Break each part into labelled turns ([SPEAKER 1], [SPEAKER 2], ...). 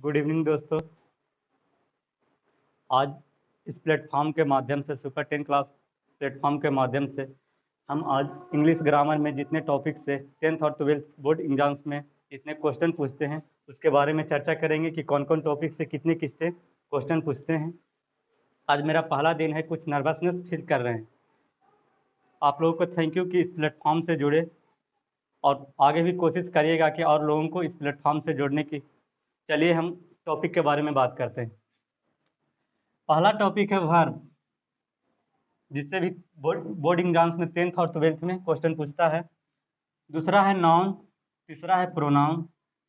[SPEAKER 1] Good evening दोस्तों। आज इस प्लेटफॉर्म के माध्यम से सुपर 10 क्लास प्लेटफॉर्म के माध्यम से हम आज इंग्लिश ग्रामर में जितने टॉपिक से 10th और 12th बोर्ड एग्जाम्स में जितने क्वेश्चन पूछते हैं उसके बारे में चर्चा करेंगे कि कौन कौन टॉपिक से कितने कितने क्वेश्चन पूछते हैं। आज मेरा पहला दिन है, कुछ नर्वसनेस फील कर रहे हैं। आप लोगों को थैंक यू कि इस प्लेटफॉर्म से जुड़े और आगे भी कोशिश करिएगा कि और लोगों को इस प्लेटफॉर्म से जोड़ने की। चलिए हम टॉपिक के बारे में बात करते हैं। पहला टॉपिक है वर्ब, जिससे भी बोर्ड एग्जाम्स में 10th और 12th में क्वेश्चन पूछता है। दूसरा है नाउन, तीसरा है प्रोनाउन,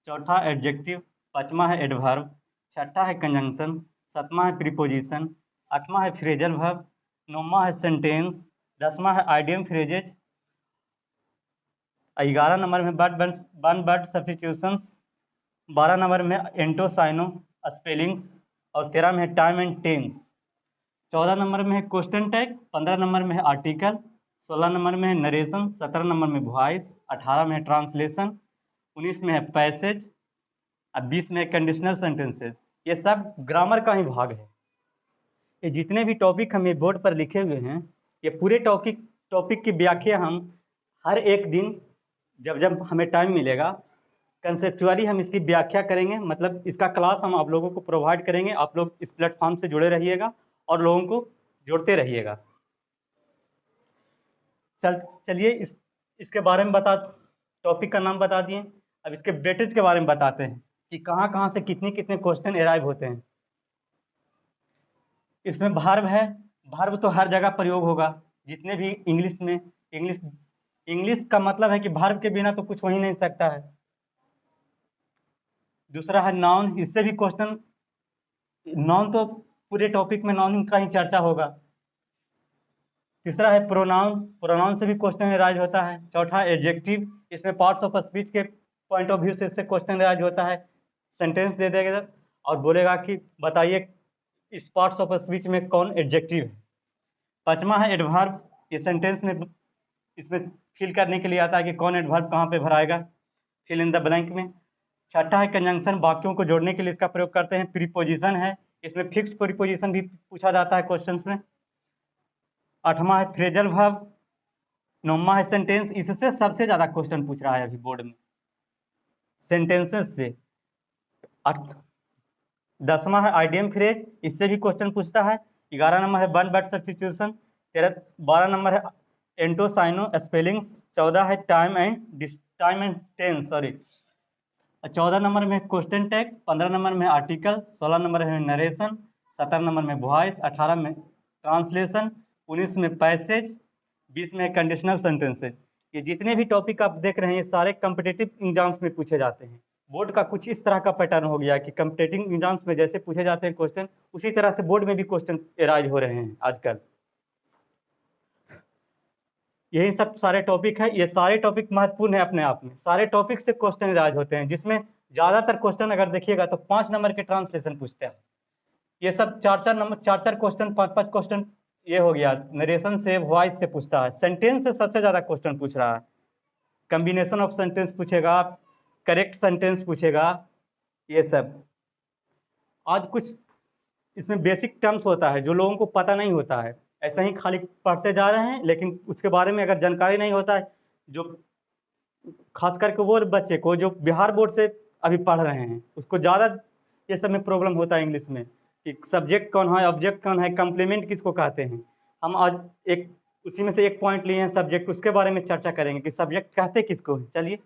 [SPEAKER 1] चौथा एडजेक्टिव, पांचवा है एडवर्ब, छठा है कंजंक्शन, सातवां है प्रीपोजिशन, आठवां है फ्रेजल वर्ब, नौवां है सेंटेंस, 10वां है आइडियम फ्रेजेज, 11 नंबर में वन वर्ड सब्स्टिट्यूशंस, 12 नंबर में एंटोसाइनो स्पेलिंग्स और 13 में है टाइम एंड टेंस। 14 नंबर में है क्वेश्चन टैग, 15 नंबर में है आर्टिकल, 16 नंबर में है नरेशन, 17 नंबर में वॉइस, 18 में है ट्रांसलेशन, 19 में है पैसेज और 20 में है कंडीशनल सेंटेंसेज। ये सब ग्रामर का ही भाग है। ये जितने भी टॉपिक हम ये बोर्ड पर लिखे हुए हैं, ये पूरे टॉपिक की व्याख्या हम हर एक दिन जब जब हमें टाइम मिलेगा कंसेप्चुअली हम इसकी व्याख्या करेंगे। मतलब इसका क्लास हम आप लोगों को प्रोवाइड करेंगे। आप लोग इस प्लेटफॉर्म से जुड़े रहिएगा और लोगों को जोड़ते रहिएगा। चलिए इसके बारे में टॉपिक का नाम बता दिए। अब इसके वेटेज के बारे में बताते हैं कि कहाँ कहाँ से कितने कितने क्वेश्चन अराइव होते हैं। इसमें वर्ब है। वर्ब तो हर जगह प्रयोग होगा, जितने भी इंग्लिश में इंग्लिश का मतलब है कि वर्ब के बिना तो कुछ हो ही नहीं सकता है। दूसरा है नाउन, इससे भी क्वेश्चन, नाउन तो पूरे टॉपिक में नाउन का ही चर्चा होगा। तीसरा है प्रोनाउन, प्रोनाउन से भी क्वेश्चन अराइज होता है। चौथा एडजेक्टिव, इसमें पार्ट्स ऑफ स्पीच के पॉइंट ऑफ व्यू से इससे क्वेश्चन अराइज होता है। सेंटेंस दे देगा और बोलेगा कि बताइए इस पार्ट्स ऑफ स्पीच में कौन एडजेक्टिव है। पांचवा है एडवर्ब, ये सेंटेंस में इसमें फिल करने के लिए आता है कि कौन एडवर्ब कहाँ पे भराएगा, फिल इन द ब्लैंक में। छठा है कंजंक्शन, वाक्यों को जोड़ने के लिए इसका प्रयोग करते हैं। प्रीपोजिशन है, इसमें फिक्स प्रीपोजिशन भी पूछा जाता है क्वेश्चंस में। आठवां है फ्रेजल वर्ब, नौवां है सेंटेंस। इससे सबसे ज्यादा क्वेश्चन पूछ रहा है अभी बोर्ड में, सेंटेंसेस से। 10वां है आइडियम फ्रेज, इससे भी क्वेश्चन पूछता है। 11 नंबर है वन वर्ड सब्स्टिट्यूशन, 12 नंबर है एंटोसाइनो स्पेलिंग्स, 14 है टाइम एंड टेंस, 14 नंबर में क्वेश्चन टैग, 15 नंबर में आर्टिकल, 16 नंबर में नरेशन, 17 नंबर में वॉइस, 18 में ट्रांसलेशन, 19 में पैसेज, 20 में कंडीशनल सेंटेंसेज। ये जितने भी टॉपिक आप देख रहे हैं ये सारे कम्पिटिटिव एग्जाम्स में पूछे जाते हैं। बोर्ड का कुछ इस तरह का पैटर्न हो गया कि कम्पिटिटिव एग्जाम्स में जैसे पूछे जाते हैं क्वेश्चन, उसी तरह से बोर्ड में भी क्वेश्चन अराइज हो रहे हैं आजकल। यही सब सारे टॉपिक है। ये सारे टॉपिक महत्वपूर्ण है अपने आप में। सारे टॉपिक से क्वेश्चन अराइज होते हैं, जिसमें ज़्यादातर क्वेश्चन अगर देखिएगा तो 5 नंबर के ट्रांसलेशन पूछते हैं। ये सब 4 क्वेश्चन, 5 क्वेश्चन ये हो गया। नरेशन से, वॉइस से पूछता है। सेंटेंस से सबसे ज़्यादा क्वेश्चन पूछ रहा है। कम्बिनेशन ऑफ सेंटेंस पूछेगा, करेक्ट सेंटेंस पूछेगा, ये सब। आज कुछ इसमें बेसिक टर्म्स होता है जो लोगों को पता नहीं होता है, ऐसा ही खाली पढ़ते जा रहे हैं, लेकिन उसके बारे में अगर जानकारी नहीं होता है, जो खास करके वो बच्चे को जो बिहार बोर्ड से अभी पढ़ रहे हैं उसको ज़्यादा ये सब में प्रॉब्लम होता है इंग्लिश में कि सब्जेक्ट कौन है, ऑब्जेक्ट कौन है, कंप्लीमेंट किसको कहते हैं। हम आज एक उसी में से एक पॉइंट लिए हैं सब्जेक्ट, उसके बारे में चर्चा करेंगे कि सब्जेक्ट कहते किसको है। चलिए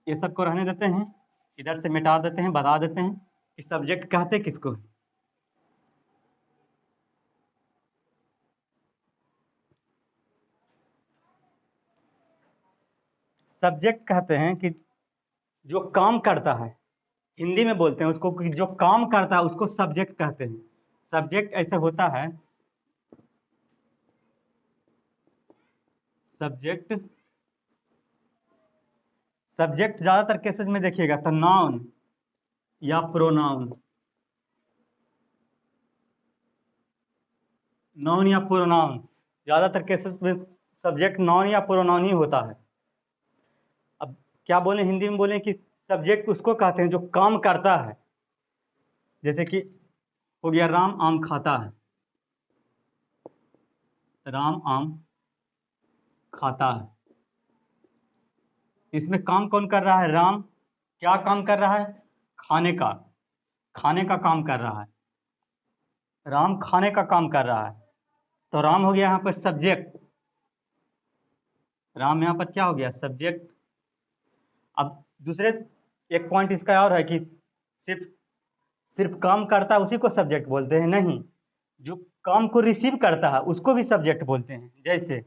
[SPEAKER 1] ये सबको रहने देते हैं, इधर से मिटा देते हैं, बता देते हैं कि सब्जेक्ट कहते किसको है। सब्जेक्ट कहते हैं कि जो काम करता है, हिंदी में बोलते हैं उसको कि जो काम करता है उसको सब्जेक्ट कहते हैं। सब्जेक्ट ऐसे होता है, सब्जेक्ट ज़्यादातर केसेज में देखिएगा तो नाउन या प्रोनाउन, नाउन या प्रोनाउन, ज़्यादातर केसेस में सब्जेक्ट नाउन या प्रोनाउन ही होता है। अब क्या बोलें, हिंदी में बोलें कि सब्जेक्ट उसको कहते हैं जो काम करता है। जैसे कि हो गया राम आम खाता है, राम आम खाता है। इसमें काम कौन कर रहा है? राम। क्या काम कर रहा है? खाने का, खाने का काम कर रहा है। राम खाने का काम कर रहा है, तो राम हो गया यहाँ पर सब्जेक्ट। राम यहाँ पर क्या हो गया? सब्जेक्ट। अब दूसरे एक पॉइंट इसका और है कि सिर्फ सिर्फ काम करता है उसी को सब्जेक्ट बोलते हैं? नहीं, जो काम को रिसीव करता है उसको भी सब्जेक्ट बोलते हैं। जैसे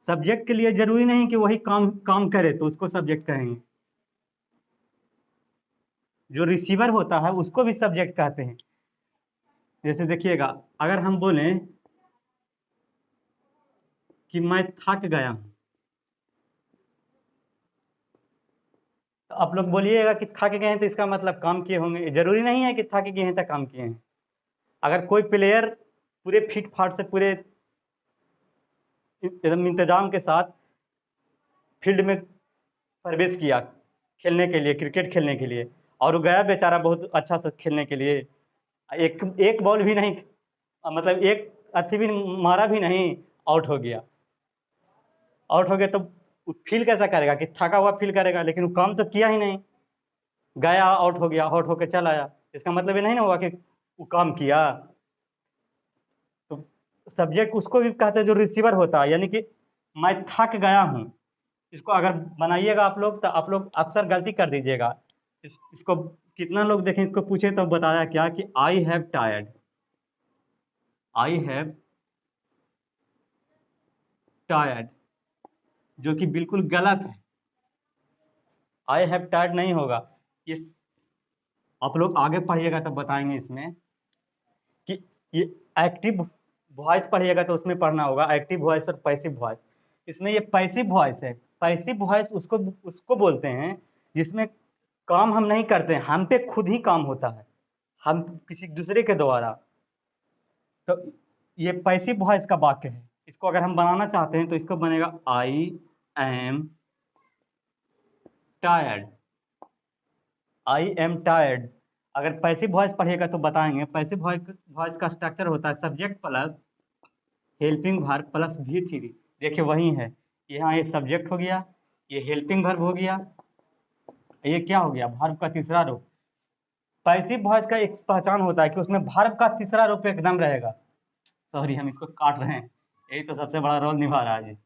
[SPEAKER 1] सब्जेक्ट के लिए जरूरी नहीं कि वही काम काम करे तो उसको सब्जेक्ट कहेंगे, जो रिसीवर होता है उसको भी सब्जेक्ट कहते हैं। जैसे देखिएगा, अगर हम बोलें कि मैं थक गया हूं, तो आप लोग बोलिएगा कि थक गए हैं तो इसका मतलब काम किए होंगे। जरूरी नहीं है कि थक गए हैं तो काम किए हैं। अगर कोई प्लेयर पूरे फिट फाट से, पूरे एकदम इंतजाम के साथ फील्ड में प्रवेश किया खेलने के लिए, क्रिकेट खेलने के लिए, और वो गया बेचारा बहुत अच्छा से खेलने के लिए, एक एक बॉल भी नहीं, मतलब एक अथी भी मारा भी नहीं, आउट हो गया। आउट हो गया तो फील कैसा करेगा? कि थका हुआ फील करेगा, लेकिन वो काम तो किया ही नहीं। गया, आउट हो गया, आउट होकर चला आया, इसका मतलब ये नहीं ना हुआ कि वो काम किया। तो सब्जेक्ट उसको भी कहते हैं जो रिसीवर होता है। यानी कि मैं थक गया हूँ, इसको अगर बनाइएगा आप लोग तो आप लोग अक्सर गलती कर दीजिएगा। इसको कितना लोग देखें, इसको पूछे तो बताया क्या कि I have tired, I have tired, जो कि बिल्कुल गलत है। आई हैव टायर्ड नहीं होगा। इस आप लोग आगे पढ़िएगा तब बताएंगे इसमें कि ये एक्टिव वॉइस पढ़िएगा तो उसमें पढ़ना होगा एक्टिव वॉइस और पैसिव वॉइस। इसमें ये पैसिव वॉइस है। पैसिव वॉइस उसको उसको बोलते हैं जिसमें काम हम नहीं करते हैं, हम पे खुद ही काम होता है, हम किसी दूसरे के द्वारा। तो ये पैसिव वॉइस का वाक्य है। इसको अगर हम बनाना चाहते हैं तो इसको बनेगा I am tired, I am tired. अगर पैसिव वॉइस पढ़िएगा तो बताएंगे। पैसिव वॉइस का स्ट्रक्चर होता है subject plus helping verb plus V3। देखिए वही है, यहाँ ये सब्जेक्ट हो गया, ये हेल्पिंग वर्ब हो गया, ये क्या हो गया? वर्ब का तीसरा रूप। पैसिव वॉइस का एक पहचान होता है कि उसमें वर्ब का तीसरा रूप एकदम रहेगा। सॉरी, हम इसको काट रहे हैं, यही तो सबसे बड़ा रोल निभा रहा है जी।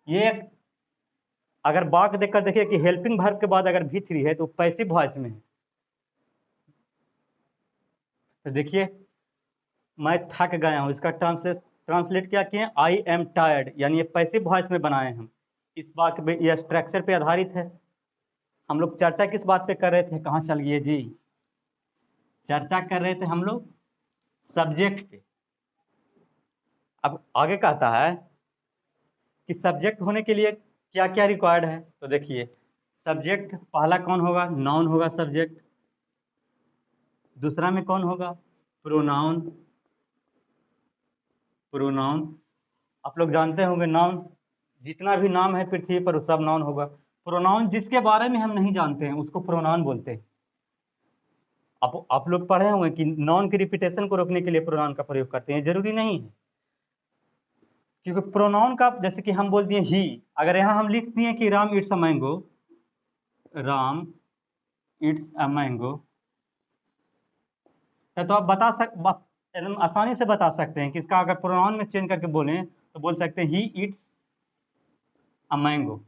[SPEAKER 1] ये अगर वाक्य देखकर देखिए कि हेल्पिंग वर्ब के बाद अगर V3 है तो पैसिव वॉइस में है। तो देखिए मैं थक गया हूँ, इसका ट्रांसलेट क्या किए? आई एम टायर्ड, यानी ये पैसिव वॉइस में बनाए हम। इस वाक्य में यह स्ट्रक्चर पे आधारित है। हम लोग चर्चा किस बात पे कर रहे थे? कहाँ चल गए जी? चर्चा कर रहे थे हम लोग सब्जेक्ट पे। अब आगे कहता है कि सब्जेक्ट होने के लिए क्या क्या रिक्वायर्ड है। तो देखिए सब्जेक्ट पहला कौन होगा? नाउन होगा सब्जेक्ट। दूसरा में कौन होगा? प्रोनाउन। प्रोनाउन आप लोग जानते होंगे, नाउन जितना भी नाम है पृथ्वी पर वो सब नाउन होगा। प्रोनाउन जिसके बारे में हम नहीं जानते हैं उसको प्रोनाउन बोलते हैं। आप लोग पढ़े हुए कि नाउन की रिपीटेशन को रोकने के लिए प्रोनाउन का प्रयोग करते हैं? जरूरी नहीं है, क्योंकि प्रोनाउन का जैसे कि हम बोल दिए ही, अगर यहाँ हम लिख दिए कि Ram it's a mango, Ram it's a mango, तो आप एकदम आसानी से बता सकते हैं कि इसका अगर प्रोनाउन में चेंज करके बोलें तो बोल सकते हैं ही इट्स अ मैंगो,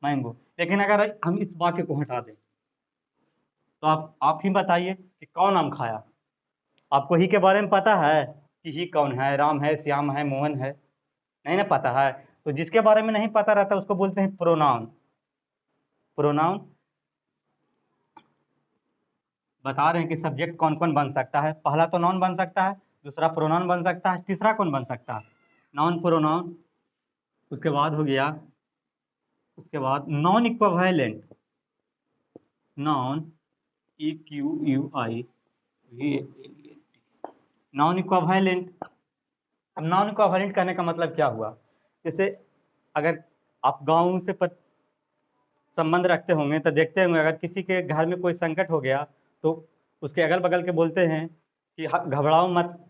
[SPEAKER 1] मैंगो। लेकिन अगर हम इस वाक्य को हटा दें तो आप ही बताइए कि कौन आम खाया? आपको ही के बारे में पता है कि ही कौन है? राम है, श्याम है, मोहन है? नहीं ना पता है। तो जिसके बारे में नहीं पता रहता उसको बोलते हैं प्रोनाउन। प्रोनाउन बता रहे हैं कि सब्जेक्ट कौन कौन बन सकता है। पहला तो नाउन बन सकता है, दूसरा प्रोनाउन बन सकता है, तीसरा कौन बन सकता है? Noun, pronoun. उसके बाद हो गया, उसके बाद non equivalent, non EQUI, non equivalent अब नॉन इक्विवेलेंट कहने का मतलब क्या हुआ, जैसे अगर आप गाँव से संबंध रखते होंगे तो देखते होंगे, अगर किसी के घर में कोई संकट हो गया तो उसके अगल बगल के बोलते हैं कि घबराओ मत,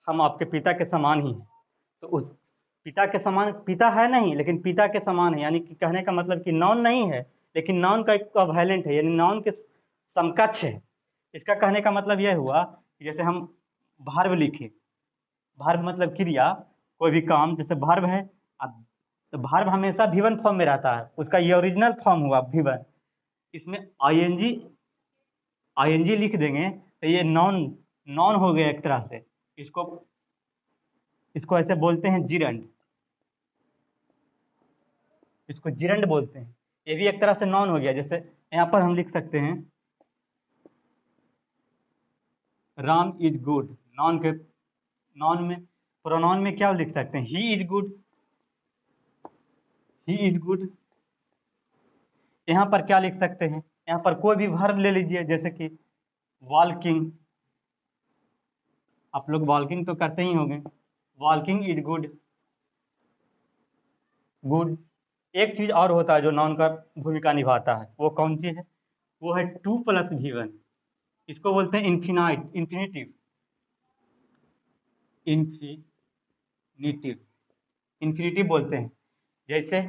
[SPEAKER 1] हम आपके पिता के समान ही हैं। तो उस पिता के समान, पिता है नहीं लेकिन पिता के समान है, यानी कि कहने का मतलब कि नॉन नहीं है लेकिन नॉन का इक्विवेलेंट है, यानी नॉन के समकक्ष है। इसका कहने का मतलब यह हुआ कि जैसे हम भार्ब लिखें, भार्ब मतलब क्रिया, कोई भी काम, जैसे भार्ब है, अब तो भार्ब हमेशा V1 फॉर्म में रहता है, उसका ये ओरिजिनल फॉर्म हुआ V1। इसमें आईएनजी लिख देंगे तो ये नॉन नॉन हो गया एक तरह से। इसको ऐसे बोलते हैं जिरंड, इसको जिरंड बोलते हैं। ये भी एक तरह से नॉन हो गया। जैसे यहाँ पर हम लिख सकते हैं राम इज गुड, नॉन में, प्रोनाउन में क्या लिख सकते हैं, he is good, he is good. यहाँ पर क्या लिख सकते हैं, यहाँ पर कोई भी वर्ब ले लीजिए, जैसे कि वॉकिंग, आप लोग वॉकिंग तो करते ही होंगे, वॉकिंग इज गुड, गुड। एक चीज और होता है जो नॉन का भूमिका निभाता है, वो कौन सी है, वो है 2 + V1। इसको बोलते हैं इन्फिनिटिव, इन्फिनिटिव बोलते हैं। जैसे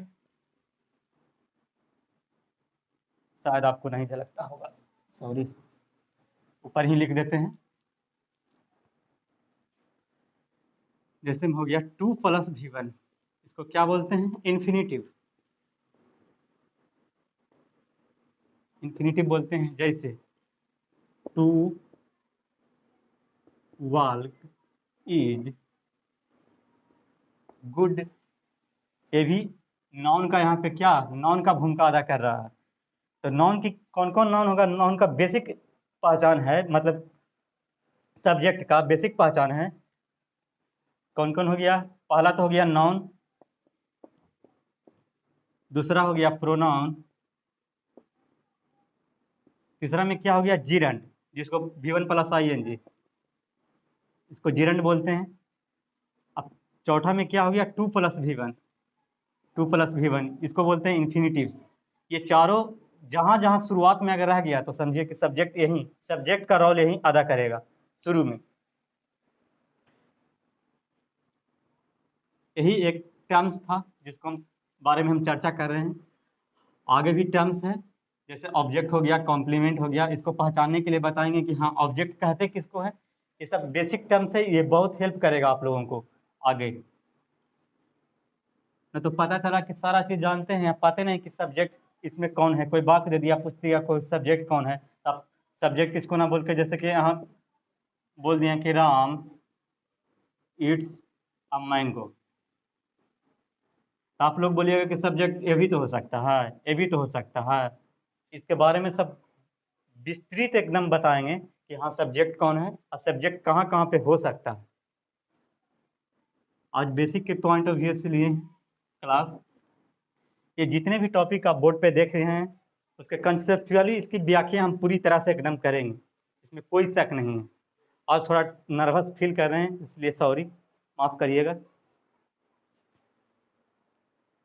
[SPEAKER 1] शायद आपको नहीं झलकता होगा, सॉरी, ऊपर ही लिख देते हैं। जैसे हो गया 2 + V1, इसको क्या बोलते हैं, इन्फिनिटिव बोलते हैं। जैसे टू वॉक इज गुड, ये भी नॉन का, यहाँ पे क्या नॉन का भूमिका अदा कर रहा है। तो नॉन की कौन कौन नॉन होगा, नॉन का बेसिक पहचान है, मतलब सब्जेक्ट का बेसिक पहचान है, कौन कौन हो गया, पहला तो हो गया नॉन, दूसरा हो गया प्रोनाउन, तीसरा में क्या हो गया जिरंड, जिसको V1 + ING, इसको जिरंड बोलते हैं। अब चौथा में क्या हो गया 2 + V1, 2 + V1, इसको बोलते हैं इन्फिनिटिव्स। ये चारों जहाँ जहाँ शुरुआत में अगर रह गया तो समझिए कि सब्जेक्ट का रोल यही अदा करेगा शुरू में। यही एक टर्म्स था जिसको बारे में हम चर्चा कर रहे हैं। आगे भी टर्म्स है, जैसे ऑब्जेक्ट हो गया, कॉम्प्लीमेंट हो गया, इसको पहचानने के लिए बताएंगे कि हाँ ऑब्जेक्ट कहते किसको है। ये सब बेसिक टर्म्स है, ये बहुत हेल्प करेगा आप लोगों को आगे। न तो पता चला कि सारा चीज़ जानते हैं, पता नहीं कि सब्जेक्ट इसमें कौन है, कोई बात दे दिया, पूछ दिया कोई सब्जेक्ट कौन है, तब सब्जेक्ट किसको ना बोल के, जैसे कि यहाँ बोल दिया कि राम ईट्स अ मैंगो, तो आप लोग बोलिएगा कि सब्जेक्ट ये भी तो हो सकता है, ये भी तो हो सकता है। इसके बारे में सब विस्तृत एकदम बताएंगे कि हाँ सब्जेक्ट कौन है और सब्जेक्ट कहाँ कहाँ पे हो सकता है। आज बेसिक के पॉइंट ऑफ व्यू से लिए हैं क्लास। ये जितने भी टॉपिक आप बोर्ड पे देख रहे हैं उसके कंसेप्चुअली इसकी व्याख्या हम पूरी तरह से एकदम करेंगे, इसमें कोई शक नहीं है। आज थोड़ा नर्वस फील कर रहे हैं इसलिए सॉरी, माफ़ करिएगा।